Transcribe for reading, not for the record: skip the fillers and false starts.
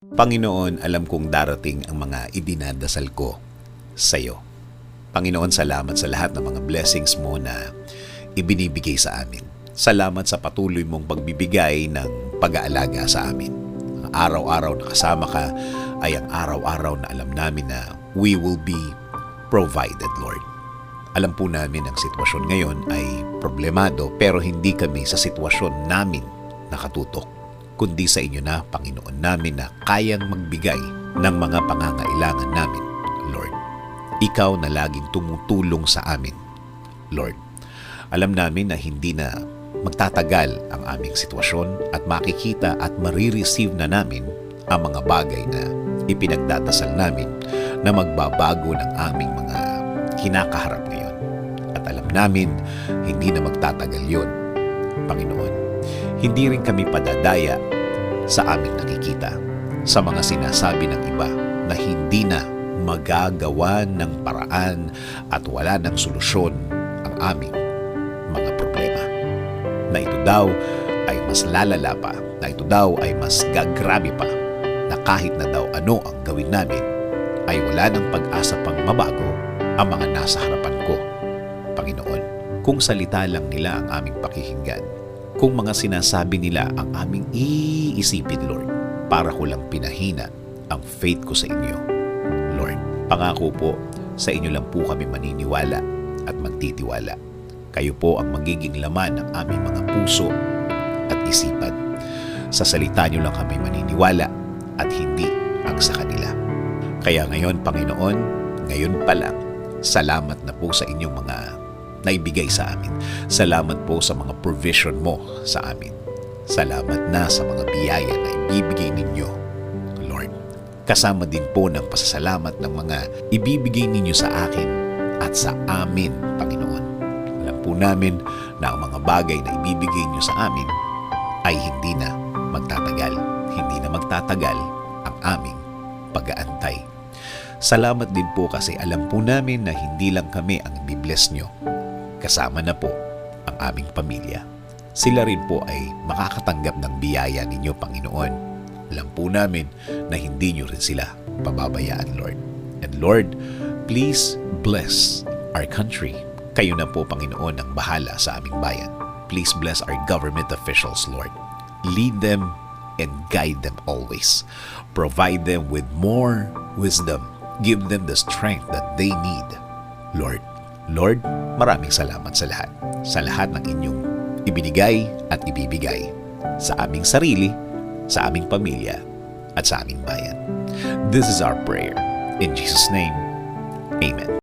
Panginoon, alam kong darating ang mga idinadasal ko sa iyo. Panginoon, salamat sa lahat ng mga blessings mo na ibinibigay sa amin. Salamat sa patuloy mong pagbibigay ng pag-aalaga sa amin. Ang araw-araw na kasama ka ay ang araw-araw na alam namin na we will be provided, Lord. Alam po namin ang sitwasyon ngayon ay problemado pero hindi kami sa sitwasyon namin nakatutok, kundi sa inyo na, Panginoon namin, na kayang magbigay ng mga pangangailangan namin, Lord. Ikaw na laging tumutulong sa amin, Lord. Alam namin na hindi na magtatagal ang aming sitwasyon at makikita at marireceive na namin ang mga bagay na ipinagdadasal namin na magbabago ng aming mga kinakaharap ngayon. At alam namin, hindi na magtatagal yon, Panginoon. Hindi rin kami padadaya sa aming nakikita, sa mga sinasabi ng iba na hindi na magagawa ng paraan at wala ng solusyon ang aming mga problema. Na ito daw ay mas lalala pa, na ito daw ay mas gagrabe pa, na kahit na daw ano ang gawin namin, ay wala ng pag-asa pang mabago ang mga nasa harapan ko, Panginoon. Kung salita lang nila ang aming pakikinggan, kung mga sinasabi nila ang aming iisipin, Lord, para ko lang pinahina ang faith ko sa inyo, Lord. Pangako po, sa inyo lang po kami maniniwala at magtitiwala. Kayo po ang magiging laman ng aming mga puso at isipan. Sa salita nyo lang kami maniniwala at hindi ang sa kanila. Kaya ngayon, Panginoon, ngayon pa lang, salamat na po sa inyong mga naibigay sa amin. Salamat po sa mga provision mo sa amin. Salamat na sa mga biyaya na ibibigay ninyo, Lord. Kasama din po ng pasasalamat ng mga ibibigay ninyo sa akin at sa amin, Panginoon. Alam po namin na ang mga bagay na ibibigay niyo sa amin ay hindi na magtatagal. Hindi na magtatagal ang aming pag-aantay. Salamat din po kasi alam po namin na hindi lang kami ang ibibless nyo. Kasama na po ang aming pamilya. Sila rin po ay makakatanggap ng biyaya ninyo, Panginoon. Alam po namin na hindi nyo rin sila pababayaan, Lord. And Lord, please bless our country. Kayo na po, Panginoon, ang bahala sa aming bayan. Please bless our government officials, Lord. Lead them and guide them always. Provide them with more wisdom. Give them the strength that they need, Lord. Lord, maraming salamat sa lahat. Sa lahat ng inyong ibinigay at ibibigay sa aming sarili, sa aming pamilya, at sa aming bayan. This is our prayer. In Jesus' name, Amen.